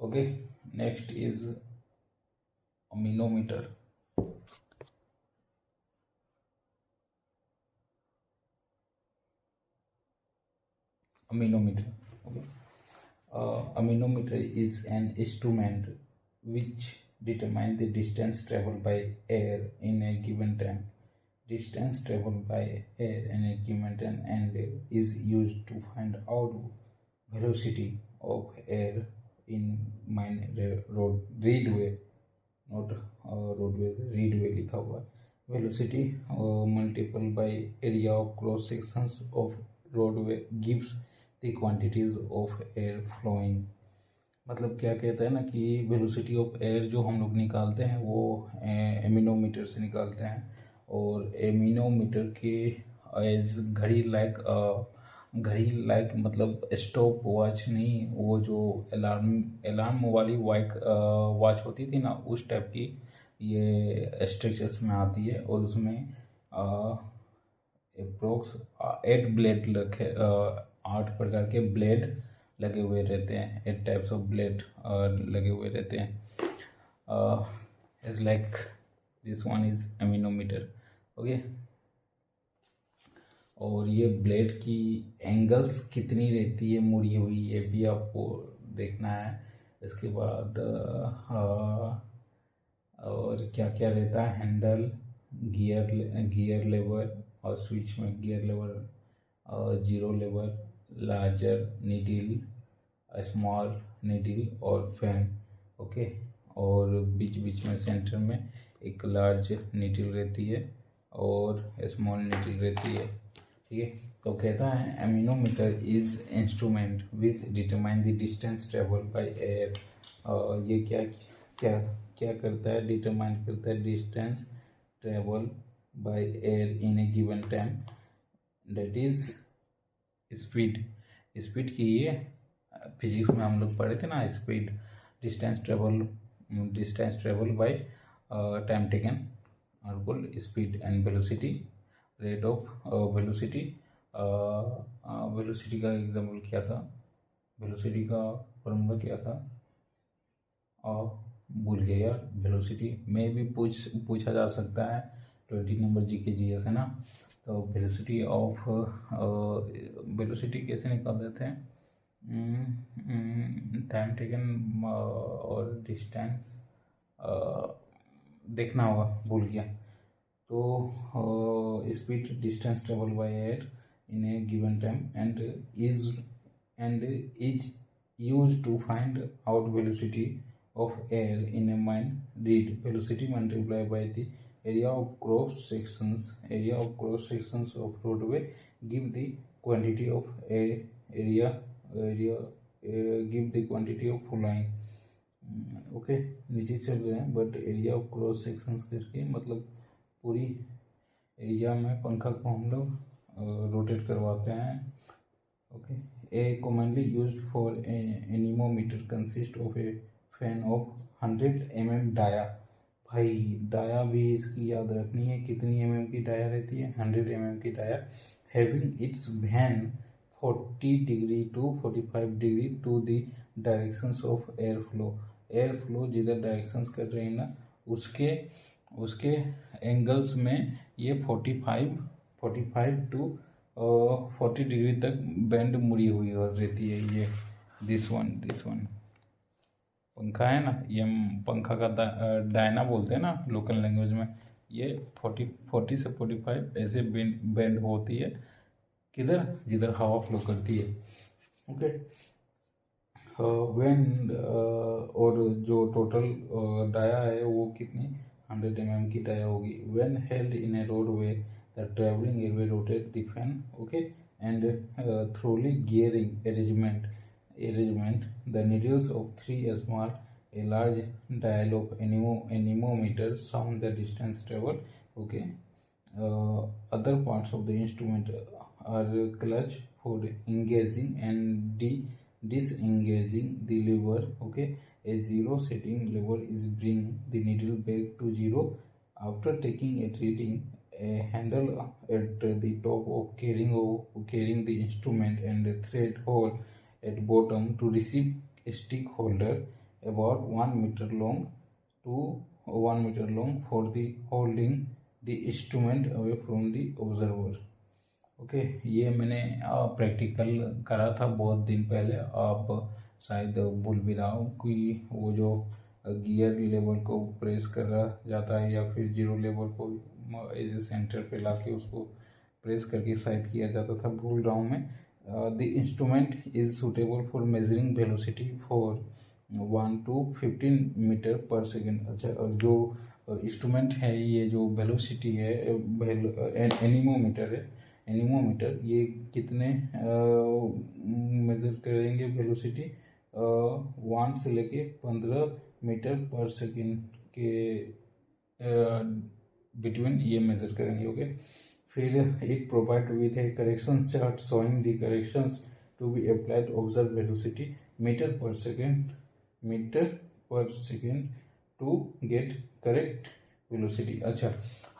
Okay, next is aminometer. Aminometer. Okay. Aminometer is an instrument which determines the distance traveled by air in a given time. Distance traveled by air in a given time and is used to find out velocity of air in road readway, not roadway, readway लिखा हुआ है। Velocity multiplied by area of cross sections of roadway gives the quantities of air flowing। मतलब क्या कहता है ना कि velocity of air जो हम लोग निकालते हैं वो एमिनोमीटर से निकालते हैं। और एमिनोमीटर के एज घड़ी लाइक मतलब स्टॉप वॉच नहीं, वो जो अलार्म अलार्म वाली वॉच होती थी ना, उस टाइप की ये स्ट्रक्चर्स में आती है। और उसमें अप्रोक्स 8 ब्लेड रखे, 8 प्रकार के ब्लेड लगे हुए रहते हैं। 8 टाइप्स ऑफ ब्लेड लगे हुए रहते हैं। Is like this one is anemometer. Okay, और ये ब्लेड की एंगल्स कितनी रहती है मुड़ी हुई, ये भी आपको देखना है। इसके बाद और क्या क्या रहता है, हैंडल, गियर लेवर, और स्विच में गियर लेवर, जीरो लेवर, लार्जर नीडल, स्मॉल नीडल और फैन। ओके, और बीच बीच में सेंटर में एक लार्ज नीडल रहती है और स्मॉल नीडल रहती है। ठीक है, तो कहता है anemometer is instrument which determine the distance travel by air. ये क्या क्या क्या करता है, डिटरमाइन करता है distance travel by air in a given time, that is speed. Speed की ये फिजिक्स में हम लोग पढ़े थे ना, speed, distance travel by time taken और बोल speed and velocity, rate of velocity. Velocity का एग्जाम्पल क्या था, वेलोसिटी का फॉर्मूला क्या था, भूल गया यार। वेलोसिटी में भी पूछा जा सकता है, 20 नंबर जीके जीएस है ना। तो वेलोसिटी ऑफ वेलोसिटी कैसे निकाल देते हैं, टाइम टेकन और डिस्टेंस देखना होगा, भूल गया। तो speed, distance travel by air in a given time and is used to find out velocity of air in a mind read velocity multiplied by the area of cross sections of roadway give the quantity of area give the quantity of flowing। Okay, नीचे चल रहे हैं but area of cross sections करके मतलब पूरी area में पंखा को हम लोग रोटेट करवाते हैं। Okay, a commonly used for anemometer consist of a fan of 100 mm dia. भाई डाया भी इसकी याद रखनी है, कितनी mm की डाया रहती है, 100 mm की dia. Having its vane 40 degree to 45 degree to the directions of air flow जिधर डायरेक्शंस कर रहे हैं ना, उसके एंगल्स में ये 45 टू 40 डिग्री तक बेंड मुड़ी हुई रहती है। ये दिस वन पंखा है ना, ये पंखा का डायना बोलते हैं ना लोकल लैंग्वेज में। ये 40 से 45 ऐसे बेंड होती है, किधर, जिधर हवा फ्लो करती है। ओके, व्हेन और जो टोटल डाया है वो कितनी 100 mm की डाया होगी। When held in a roadway the traveling airway rotate the fan, okay, and thoroughly gearing arrangement the needles of three small a large dial of anemometer sound the distance travel। Okay, other parts of the instrument are clutch for engaging and disengaging the lever। Okay, a zero setting lever is bring the needle back to zero after taking a reading। A handle at the top of carrying the instrument and a thread hole at bottom to receive a stick holder about 1 meter long to 1 meter long for the holding the instrument away from the observer। Okay, ये मैंने practical करा था बहुत दिन पहले। आप शायद भूल भी रहा हूँ कि वो जो गियर लेवल को प्रेस करा जाता है या फिर जीरो लेवल को एज ए सेंटर पे लाके उसको प्रेस करके शायद किया जाता था, भूल रहा हूँ मैं। The instrument is suitable for measuring velocity for 1 to 15 metre पर सेकेंड। अच्छा, और जो इंस्ट्रूमेंट है, ये जो वेलोसिटी है, एनीमोमीटर है, एनीमोमीटर, ये कितने मेज़र करेंगे वेलोसिटी? 1 से लेके 15 मीटर पर सेकेंड के बिटवीन ये मेज़र करेंगे। ओके, फिर it provide with a correction chart showing the corrections to be applied observe velocity metre पर second to get correct velocity. अच्छा,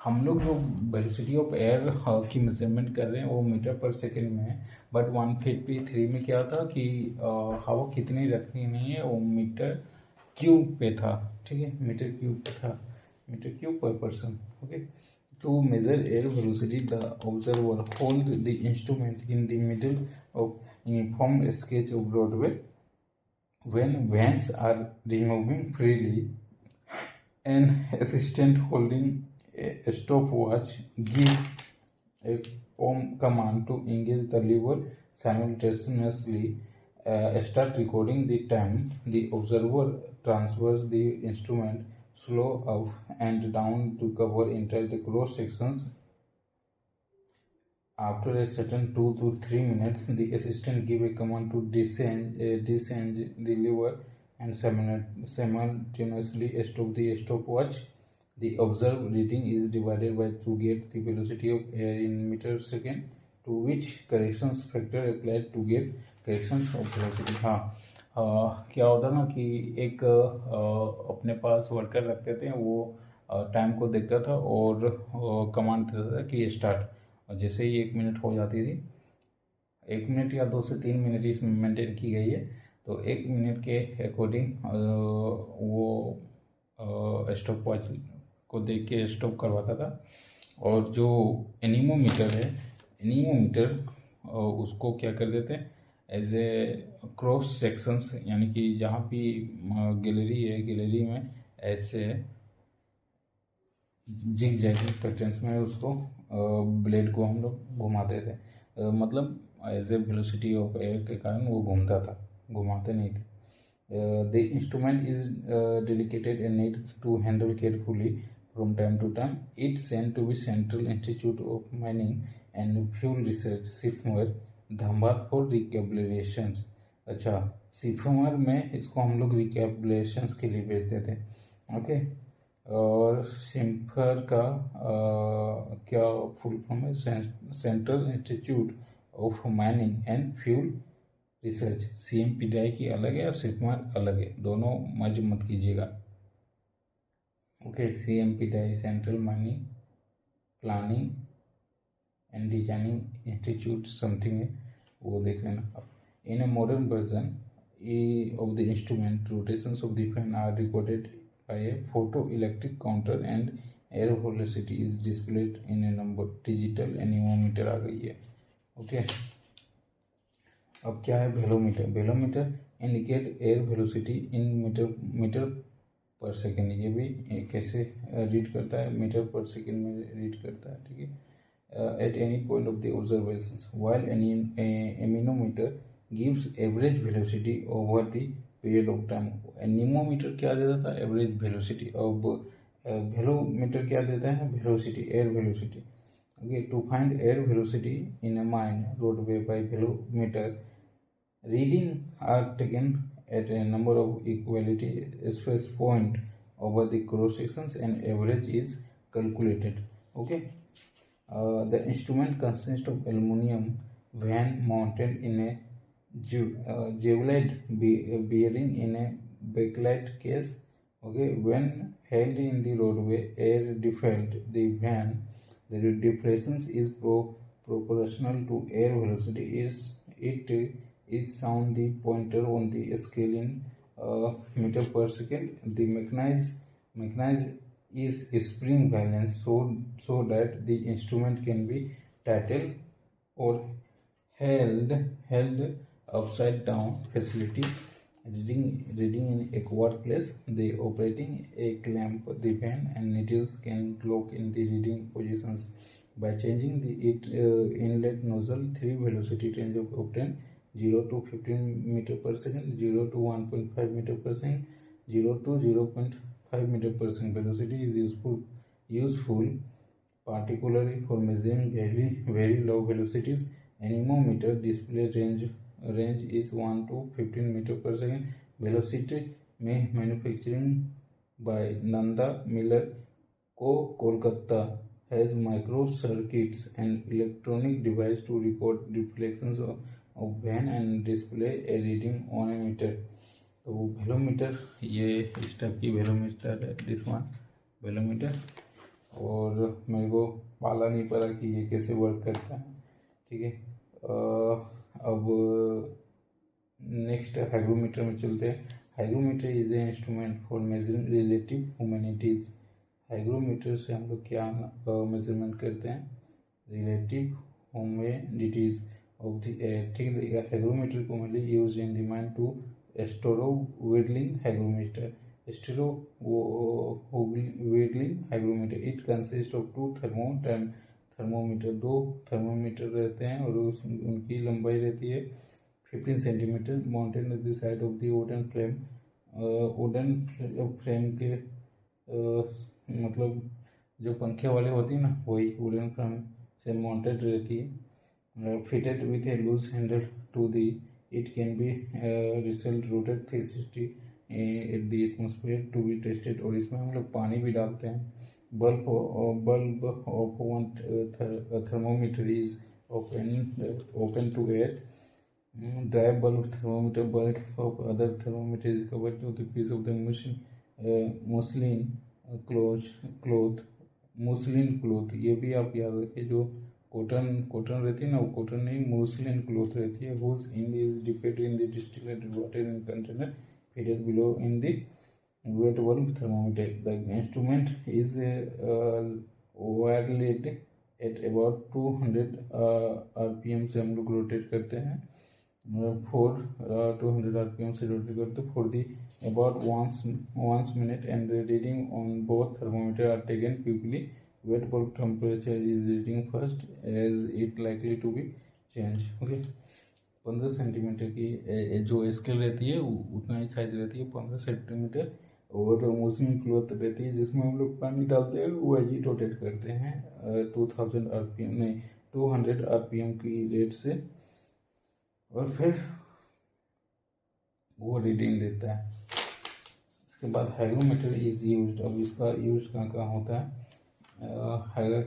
हम लोग जो वेलोसिटी ऑफ एयर की मेजरमेंट कर रहे हैं वो मीटर पर सेकेंड में है, बट 153 में क्या था कि हवा कितनी रखनी नहीं है, वो मीटर क्यूब पे था। ठीक है, मीटर क्यूब पे था, मीटर क्यूब पर person. Okay, to measure air velocity the observer hold the instrument in the middle of uniform sketch of roadway when vans are removing freely। An assistant holding a stopwatch gives a command to engage the lever simultaneously, start recording the time। The observer transfers the instrument slow up and down to cover entire the cross sections। After a certain 2 to 3 minutes, the assistant give a command to descend the lever and simultaneously stop the stopwatch। The observed reading is divided by to get the velocity of air in meter second, to which corrections factor applied to get corrections of velocity। हाँ, क्या होता ना कि एक अपने पास worker रखते थे, वो टाइम को देखता था और कमांड देता था कि स्टार्ट, और जैसे ही 1 मिनट हो जाती थी, 1 मिनट या 2 से 3 मिनट इसमें मेंटेन की गई है, तो 1 मिनट के अकॉर्डिंग वो स्टॉप वॉच को देख के स्टॉप करवाता था। और जो एनीमोमीटर है, एनीमोमीटर उसको क्या कर देते हैं, एज ए क्रॉस सेक्शंस, यानी कि जहाँ भी गैलरी है, गैलरी में ऐसे जिग जैगिंग पैटर्न्स में उसको ब्लेड को हम लोग घुमाते थे। मतलब as a velocity of air के कारण वो घूमता था, घुमाते नहीं थे। The instrument is dedicated and needs to handle carefully from time to time. It sent to be central institute of mining and fuel research, CIMFR, Dhanbad, for recalibration. अच्छा, सिफमर में इसको हम लोग रिकेबलेशंस के लिए भेजते थे। ओके, और सिम्फर का क्या फुल फॉर्म है? Central institute of mining and fuel research. CMPDI की अलग है और सिफमर अलग है, दोनों मर्ज मत कीजिएगा। Okay, CMPDI central mining planning and designing institute something है, वो देख लेना। In a modern version of the instrument, rotations of the fan are recorded by a photoelectric counter and air velocity is displayed in a number। Digital anemometer आ गई है। Okay, अब क्या है velometer? Velometer indicate air velocity in metre पर second. ये भी कैसे रीड करता है? मीटर पर सेकेंड में रीड करता है। ठीक है, at any point of the observation while anemometer gives average velocity over the period of time. Anemometer क्या देता था? Average velocity. अब वेलोमीटर क्या देता है? Velocity, air velocity. Okay, to find air velocity in a mine roadway by velometer, reading are taken at a number of equality space point over the cross sections and average is calculated। Okay, the instrument consists of aluminum van mounted in a Jeweled bearing in a backlight case। Okay, when held in the roadway, air deflate the van, the deflation is proportional to air velocity। It is sound the pointer on the scale in meter per second. The mechanism is spring balance, so that the instrument can be titled or held upside down facility. Reading in a quiet place. The operating a clamp, the pen and needles can lock in the reading positions by changing the inlet nozzle. 3 velocity range of obtained: 0 to 15 meter per second, 0 to 1.5 meter per second, 0 to 0.5 meter per second. Velocity is useful particularly for measuring very low velocities. Anemometer display range is 1 to 15 meter per second. Velocity में manufacturing by Nanda Miller Co. Kolkata has micro circuits and electronic device to record reflections of van and display a reading on a meter. तो वेलोमीटर, ये इस type की वेलोमीटर है, this one वेलोमीटर। और मेरे को पाला नहीं पड़ा कि ये कैसे वर्क करता है, ठीक है। अब नेक्स्ट हाइग्रोमीटर में चलते हैं। Hygrometer is a instrument for measuring relative humanities. Hygrometer से हम लोग क्या मेजरमेंट करते हैं? Relative humanities of the air, ठीक है। Hygrometer commonly use in the mine to स्टेरोविडलिंग हाइग्रोमीटर। स्टेरोविडलिंग hygrometer, it consist of 2 thermometer. 2 thermometer रहते हैं और उनकी लंबाई रहती है 15 centimetre, mounted at the side of the wooden frame. Wooden frame के मतलब जो पंखे वाले होती है ना, वही वुडन फ्रेम से माउंटेड रहती है। Fitted with a loose handle to the, it can be rotated 360 at the atmosphere to be tested। और इसमें हम लोग पानी भी डालते हैं। bulb of one thermometer is open to air। dry bulb thermometer, bulk of other thermometer is covered with a piece of the muslin cloth। Muslin cloth, ये भी आप याद रखिए, जो कॉटन रहती है ना, वो कॉटन नहीं, मुस्लिन क्लोथ रहती है। Whose end is dipped in the distilled water in container fitted below in the wet bulb thermometer. The instrument is whirled at about 200 RPM से हम लोग रोटेट करते हैं। 200 RPM से रोटेट करते for the about once minute, and reading on both thermometer are taken quickly। wet bulb temperature is reading first as it likely to be changed। Okay, 15 centimetre की जो scale रहती है उतना ही size रहती है, 15 centimetre. और मुस्लिम cloth रहती है जिसमें हम लोग पानी डालते हैं, वही रोटेट करते हैं 2000 RPM नहीं 200 RPM की रेट से, और फिर वो रीडिंग देता है। इसके बाद हाइग्रोमीटर इज यूज्ड। अब इसका यूज कहाँ होता है?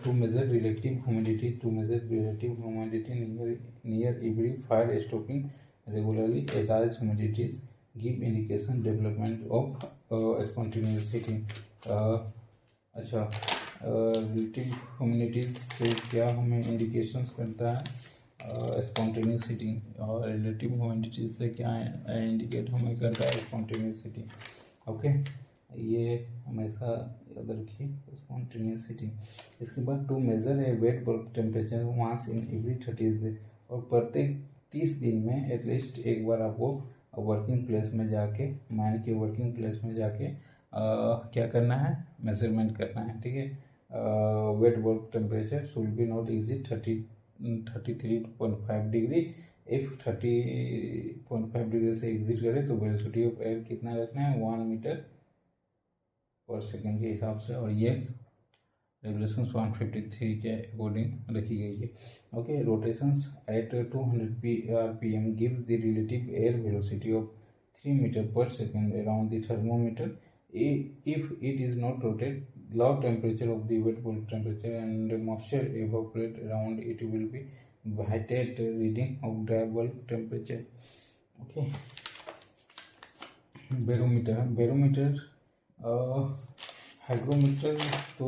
To measure relative humidity, to measure relative humidity near every fire stopping regularly. A large humidities give indication development of spontaneous heating. अच्छा, रिलेटिव ह्यूमिडिटीज से क्या हमें इंडिकेशंस करता है? Spontaneous heating. और रिलेटिव ह्यूमिडिटीज से क्या इंडिकेट हमें करता है? Spontaneous heating. ओके, ये हमेशा याद रखिए, स्पॉन्टेनियस हीटिंग। इसके बाद to measure a wet bulb temperature once in every 30 days. और प्रत्येक 30 दिन में एटलीस्ट एक बार आपको वर्किंग प्लेस में जाके, माइन के वर्किंग प्लेस में जाके क्या करना है? मेजरमेंट करना है, ठीक है। Wait bulb temperature should be not exceed 33.5 degree. If 30.5 degree से एग्जिट करे तो वेलोसिटी ऑफ एयर कितना रखना है? 1 मीटर पर सेकेंड के हिसाब से, और ये रेगुलेशंस 153 के अकॉर्डिंग रखी गई है। Okay, rotations at 200 RPM gives the relative air velocity of 3 metre पर second around the thermometer. If it is not rotated, low temperature of the wet bulb temperature and moisture evaporate around it will be weighted reading of dry bulb temperature। Okay, barometer hygrometer तो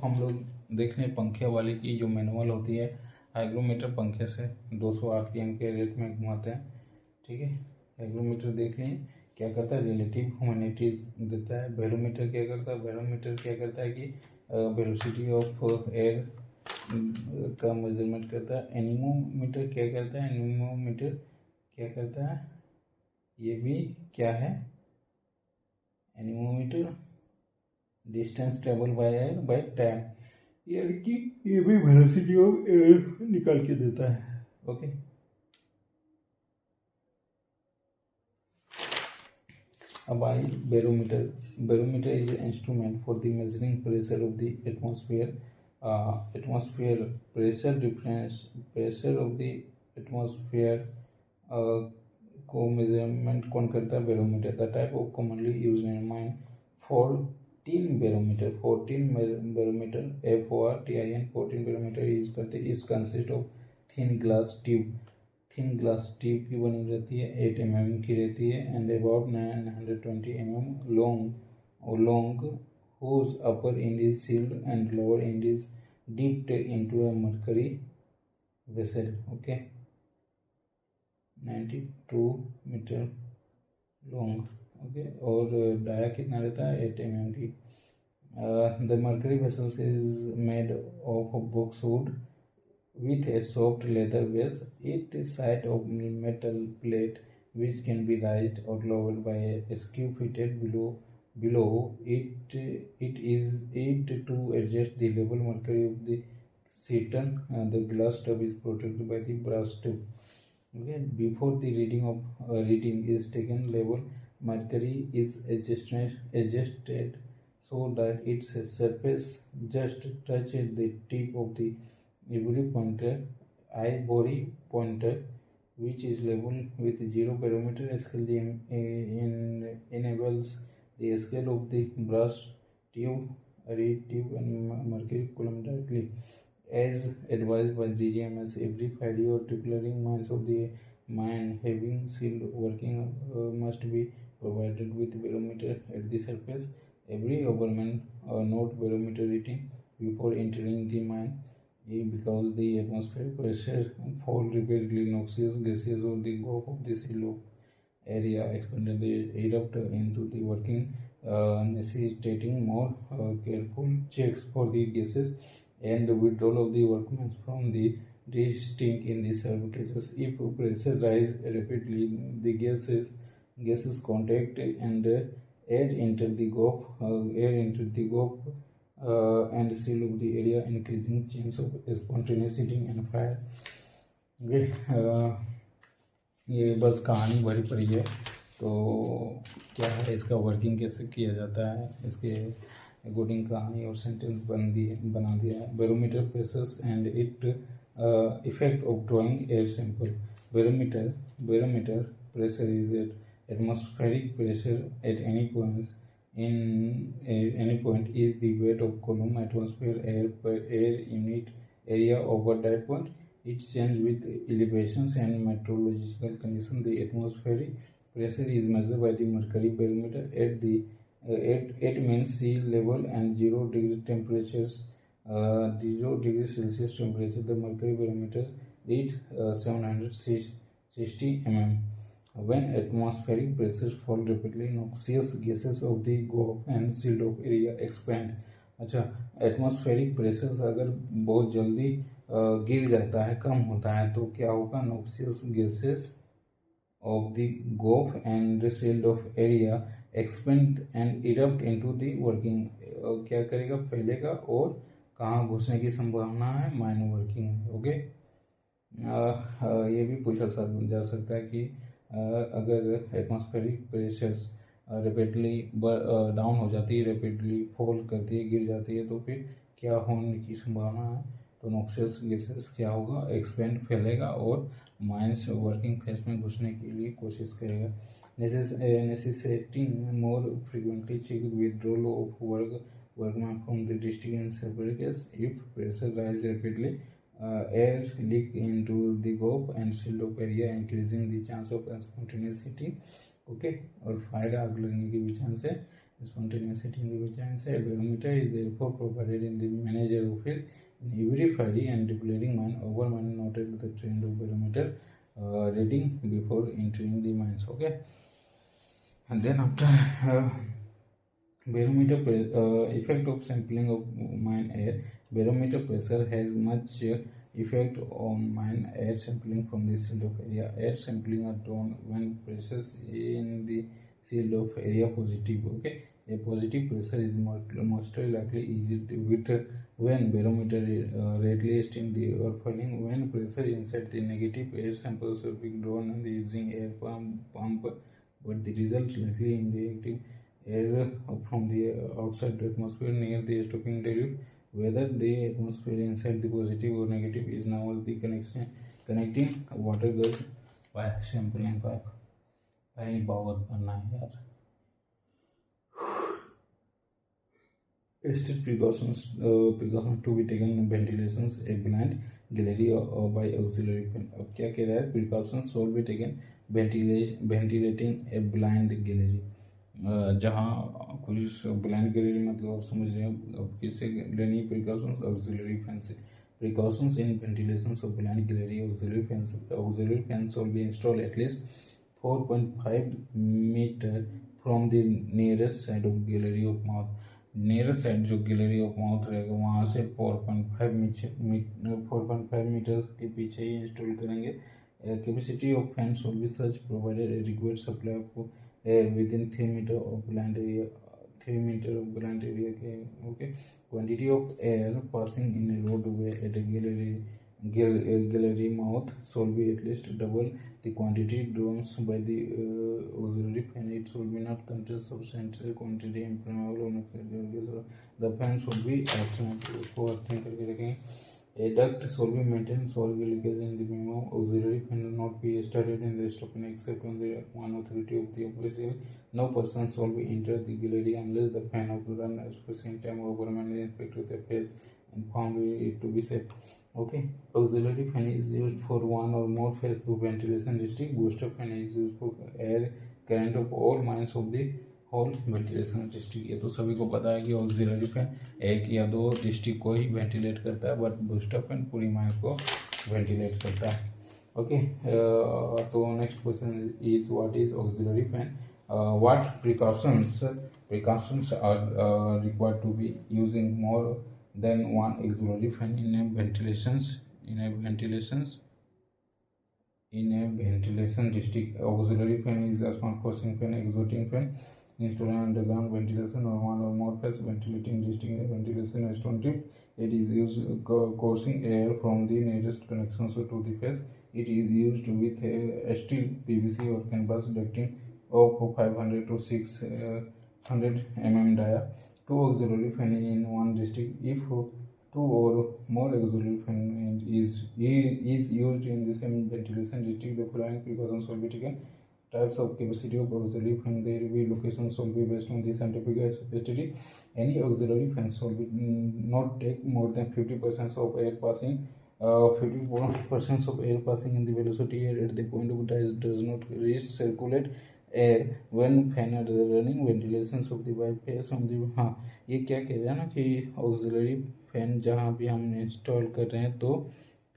हम लोग देख रहे हैं पंखे वाले की जो मैनुअल होती है। हाइग्रोमीटर पंखे से 200 RPM के रेट में घुमाते हैं, ठीक है। हाइग्रोमीटर देख लें क्या करता है, रिलेटिव ह्यूमिडिटीज देता है। बैरोमीटर क्या करता है, बैरोमीटर क्या करता है कि वेलोसिटी ऑफ एयर का मेजरमेंट करता है। एनीमोमीटर क्या करता है, एनीमोमीटर क्या करता है, ये भी क्या है, anemometer distance travel by air by time, यानी कि ये भी वेलोसिटी ऑफ एयर निकाल के देता है। ओके, अब आई barometer. Barometer is an instrument for the measuring pressure of the atmosphere. Atmosphere pressure difference, pressure of the atmosphere को मेजरमेंट कौन करता है, barometer. The type of commonly use in mine 14 barometer, 14 barometer FORTIN 14 barometer use करते हैं। इस consist of thin glass tube, thin glass tube की बनी रहती है, 8 mm की रहती है, and about 920 mm long whose upper end is sealed and lower end is dipped into a mercury vessel. Okay, 92 metre long. Okay, और dia कितना रहता है, 8 mm की। The mercury vessels is made of boxwood with a soft leather base. It side of metal plate which can be raised or lowered by a screw fitted below it. It is it to adjust the level mercury of the cistern. The glass tub is protected by the brass tube. Okay, before the reading is taken, level mercury is adjusted so that its surface just touches the tip of the ivory pointer, which is level with 0 barometer scale. Enables the scale of the brass tube, reed tube, and mercury column directly, as advised by DGMS. Every Friday or declaring mines of the mine having sealed working must be provided with barometer at the surface. Every overman note barometer reading before entering the mine, because the atmospheric pressure fall repeatedly. Noxious gases of the gulf of the seal area expanded, they erupt into the working, necessitating more careful checks for the gases and the withdrawal of the workmen from the distinct in the served cases. If pressure rise rapidly, the gases contact and air enter the gulf and seal of the area, increasing chance of spontaneous heating and fire. ये बस कहानी भरी पड़ी है। तो क्या है, इसका वर्किंग कैसे किया जाता है, इसके अकॉर्डिंग कहानी और सेंटेंस बना दिया है। Barometer pressures and it effect of drawing air sample. Barometer pressure is atmospheric pressure at any point is the weight of column atmosphere air per air unit area over that point. It changes with elevations and meteorological conditions. The atmospheric pressure is measured by the mercury barometer at the at mean sea level and 0 degree temperatures, 0 degrees Celsius temperature. The mercury barometer read 760 mm. When atmospheric pressures fall rapidly, noxious gases of the gulf and sealed off area expand. अच्छा, atmospheric pressure अगर बहुत जल्दी गिर जाता है, कम होता है, तो क्या होगा, noxious gases of the gulf and sealed off area expand and erupt into the working. क्या करेगा, फैलेगा और कहाँ घुसने की संभावना है, माइन वर्किंग। ओके, ये भी पूछा जा सकता है कि अगर एटमॉस्फेरिक प्रेशर्स रेपिडली डाउन हो जाती है, रेपिडली फॉल करती है, गिर जाती है, तो फिर क्या होने की संभावना है, तो नॉक्सियस गैसेस क्या होगा, एक्सपेंड, फैलेगा और माइंस वर्किंग फेस में घुसने के लिए कोशिश करेगा। Necessitating more frequently check withdrawal of workman from the district in separate case. If pressure rise rapidly, air leak into the gulf and seal off area, increasing the chance of spontaneous heating. Okay, और fire आग लगने की भी chance है, spontaneous heating की भी chance है। barometer is therefore provided in the manager office in every Friday and declaring mine overman noted the trend of barometer reading before entering the mines. Okay, And then after barometer effect of sampling of mine air. Barometer pressure has much effect on mine air sampling from the shield of area. Air sampling are done when pressures in the shield of area positive. Okay, a positive pressure is most likely easy with when barometer readily in the air falling. When pressure inside the negative, air samples are being drawn using air pump, but the result likely indicating air from the outside atmosphere near the stopping tariff. Whether the atmosphere inside the positive or negative is now the connection connecting water gas by sampling pipe. भाई बहुत बनना है यार. State precautions to be taken ventilations a blind gallery or by auxiliary fan. अब क्या कह रहा है? Precautions should be taken ventilating a blind gallery. जहाँ कुछ ब्लाइंड गैलरी मतलब आप समझ रहे हैं अब किससे लेनी प्रिकॉशंस ऑक्सिलरी फैन से. Precautions in ventilations of blind gallery auxiliary fans will be installed at least 4.5 meter from the nearest side of gallery of mouth. Nearest side जो गैलरी ऑफ माउथ रहेगा वहाँ से 4.5 मीटर के पीछे ही install करेंगे. Capacity of fans will be such provided required supply of air within 3 metre of blind area. 3 metre of blind area के. Okay, quantity of air passing in a roadway at a gallery mouth should be at least double the quantity drawn by the auxiliary fan. It should be not contain substantial quantity impermeable oxide gas. The fan should be absent. उसको earthing करके रखें. A duct should be maintained solve leakage in the minimum. Auxiliary fan will not be started in the stopping except on the one authority of the official. No person shall be enter the gallery unless the fan of run a sufficient time over permanent inspector the face and found it to be safe. Okay, auxiliary fan is used for one or more phase to ventilation district. Booster fan is used for air current of all mines of the whole ventilation district. ये तो सभी को पता है कि auxiliary fan एक या दो डिस्ट्रिक्ट को ही वेंटिलेट करता है, बट बूस्टर फैन पूरी माइंस को वेंटिलेट करता है. ओके, तो next question is what is auxiliary fan. What precautions are required to be using more than one auxiliary fan in a ventilation district. Auxiliary fan is a small forcing fan, exhausting fan installed underground ventilation or one or more phase ventilating district ventilation restorative. It is used coursing air from the nearest connections to the phase. It is used with a steel, PVC or canvas ducting of 500 to 600 mm dia. Two auxiliary fan in one district. If two or more auxiliary fan is used in the same ventilation district, the following precautions will be taken. Types of capacity of auxiliary fan, their locations will be based on the scientific study. Any auxiliary fan should be not take more than 50% of air passing. 50% of air passing in the velocity air at the point of does not reach circulate air when fan are running. Ventilations of the bypass on the. हाँ, ये क्या कह रहा है ना कि auxiliary fan जहाँ भी हम इंस्टॉल कर रहे हैं तो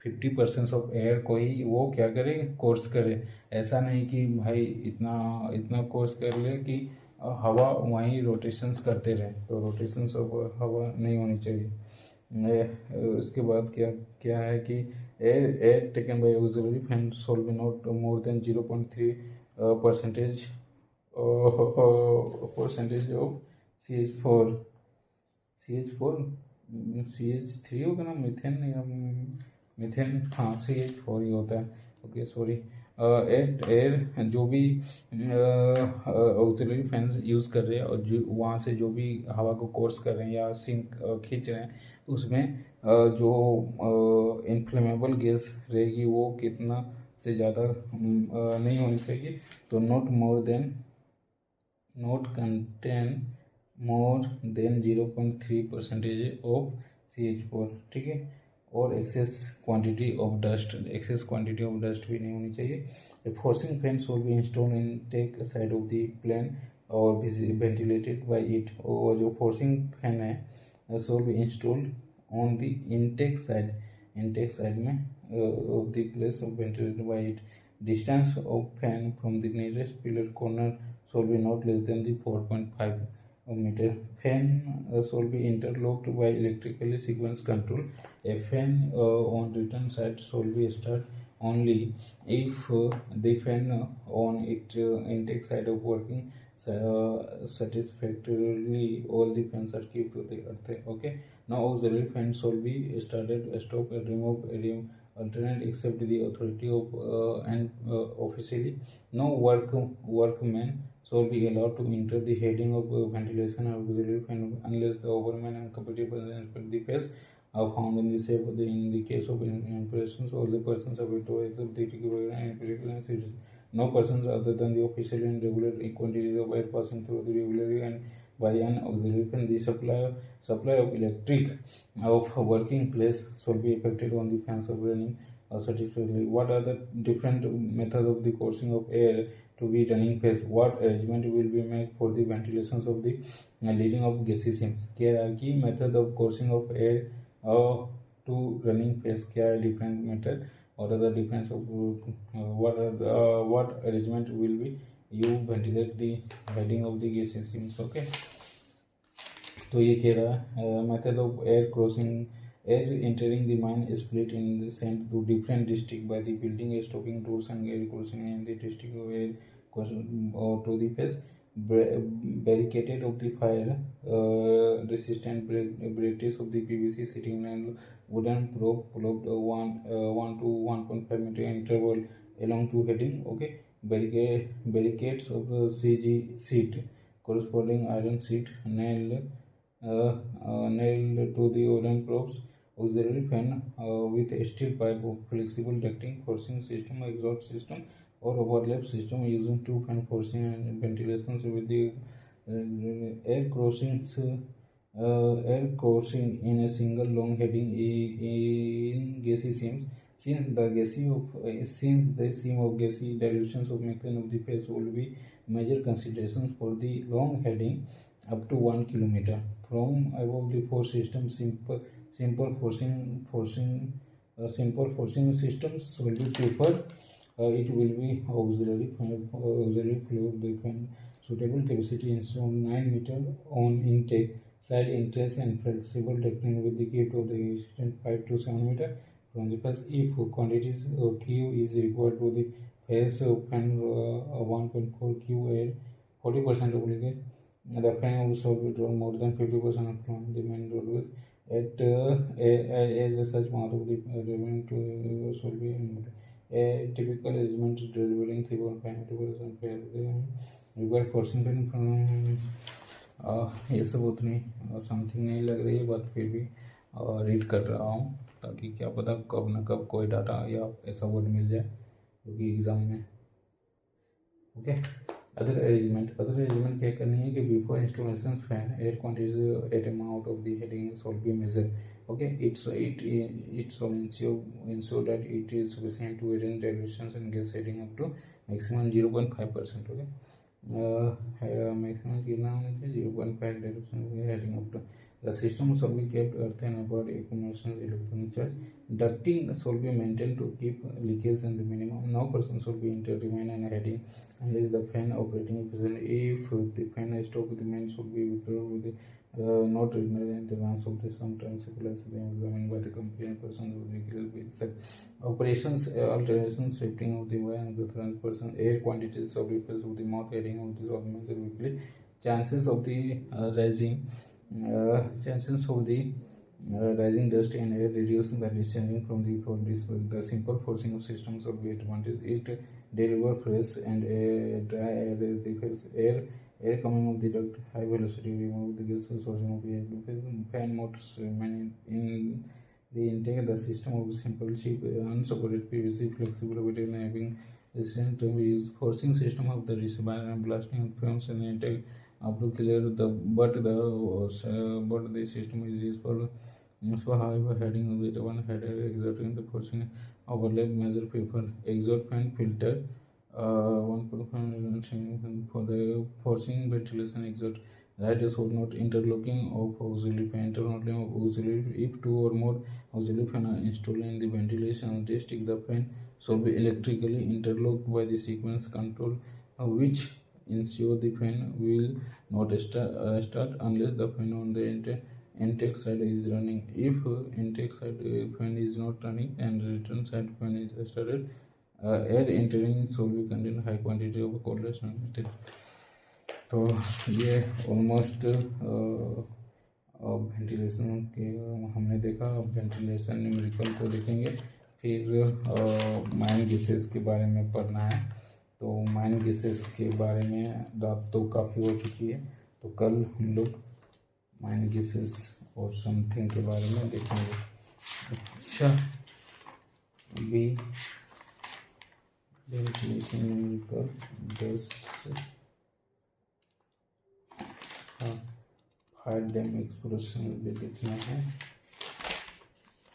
50% ऑफ एयर को ही वो क्या करे, कोर्स करे. ऐसा नहीं कि भाई इतना कोर्स कर ले कि हवा वहीं रोटेशंस करते रहे, तो रोटेशंस ऑफ हवा नहीं होनी चाहिए. उसके बाद क्या है कि air taken by auxiliary fan shawl B not more than 0.3 percentage of CH4 CH3 होगा ना, मीथेन हाँ CH4 ही होता है. Okay sorry. एयर जो भी ऑक्सिलरी फैंस यूज़ कर रहे हैं और जो वहाँ से जो भी हवा को कोर्स कर रहे हैं या सिंक खींच रहे हैं, उसमें जो इन्फ्लेमेबल गैस रहेगी वो कितना से ज़्यादा नहीं होनी चाहिए. तो not contain more than 0.3% of CH4. ठीक है. और एक्सेस क्वांटिटी ऑफ डस्ट भी नहीं होनी चाहिए. Forcing fan should be installed in take side of the plane और वेंटिलेटेड बाय इट. और जो फोर्सिंग फैन है should be installed on the intake side में of the place of ventilated by it. Distance of fan from the nearest pillar corner shall be not less than the 4.5 meter. Fan shall be interlocked by electrically sequence control. A fan on return side shall be start only if the fan on its intake side of working satisfactorily. All the fans are kept to the earth. Okay. Now auxiliary fan shall be started, stop, and remove alternate except the authority of and officially. No workman shall be allowed to enter the heading of ventilation or auxiliary fan unless the overman and compatible inspect the face are found in the shape of in the case of impressions. All the persons are to accept the regular. No persons other than the official and regular quantities of air passing through the regularly and by an auxiliary fan. The supply of electric of working place shall be affected on the fans of running satisfactorily. What are the different methods of the coursing of air to be running phase? What arrangement will be made for the ventilations of the leading of gaseous seams? Key method of coursing of air to running phase. Kya different method? What are the difference of what arrangement will be you ventilate the heading of the gaseous seams? Okay. तो ये कह रहा है method of air crossing. Air entering the mine is split in the sent to different district by the building stopping doors and air crossing in the district of air to the face barricaded of the fire resistant brackets of the PVC sitting and wooden probe pulled 1 to 1.5 meter interval along two heading. Okay. Barricades of the CG seat corresponding iron sheet nailed to the wooden probes. Auxiliary fan with a steel pipe of flexible ducting forcing system, exhaust system, or overlap system using two fan forcing and ventilations with the air crossing in a single long heading in gaseous seams. Since the seam of gaseous dilutions of methane of the phase will be major considerations for the long heading up to 1 kilometer. From above the four systems, simple forcing systems will be preferred. It will be auxiliary fluid fan suitable capacity installed 9 meter on intake side interest and flexible ducting with the gift of the resistant 5 to 7 meter from the first. If quantities Q is required to the phase fan 1.4 Q air 40% obligate. The fan also will draw more than 50% from the main roadways as such amount of the revenue to should be a typical arrangement delivering 3.5% fair required forcing fan from ये सब उतनी something नहीं लग रही है बात, फिर भी रीड कर रहा हूँ ताकि क्या पता कब ना कब कोई डाटा या ऐसा वर्ड मिल जाए क्योंकि एग्ज़ाम में. ओके. अदर अरेंजमेंट क्या करनी है कि before installation fan air quantity at amount of the heading shall be measure. Okay, it shall ensure that it is sufficient to arrange dilutions and gas heading up to maximum 0.5%. Okay. Maximum कितना होना चाहिए 0.5 dilution heading up to. The system shall be kept earth and about accumulation electronic charge. Ducting shall be maintained to keep leakage in the minimum. No person shall be remain in a heading unless the fan operating efficiently. If the fan is stopped, the man should be withdrawn with the not ignorant in advance of the sometimes plus examined by the competent person who will be set. Operations, alterations, shifting of the wire and the transfer air quantities of repairs of the mouth heading of the solvents weekly. Chances of the rising dust and air reducing the discharging from the throat. The simple forcing of systems of the advantage it deliver fresh and dry air. The air coming of the duct, high velocity remove the gas sourcing of air. Fan motors remain in the intake. The system of simple cheap unsupported PVC flexible with having resistant to use forcing system of the receiver and blasting of fumes and intake up to clear the but the system is used for however heading of the one header exerting the forcing overlap measure paper exhaust fan filter 1.5 for the forcing ventilation exhaust. That is not interlocking of auxiliary fan. Interlocking of auxiliary if two or more auxiliary fan are installed in the ventilation district, the fan shall be electrically interlocked by the sequence control which ensure the fan will not start unless the fan on the intake side is running. If intake side fan is not running and return side fan is started, air entering should be contain high quantity of cordless material. तो ये almost ventilation के हमने देखा। अब ventilation numerical को देखेंगे, फिर mine gases के बारे में पढ़ना है। तो माइन गैसेस के बारे में रात तो काफ़ी हो चुकी है, तो कल हम लोग माइन गैसेस और समथिंग के बारे में देखेंगे। अच्छा, अभी ventilation numerical 10 fire dam exploration भी देखना है।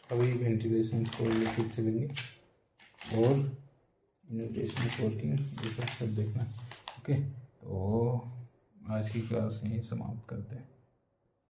अभी वेंटिलेशन को लेकर चलेंगे और इनविटेशन वर्किंग ये सब देखना है। ओके, तो आज की क्लास यहीं समाप्त करते हैं।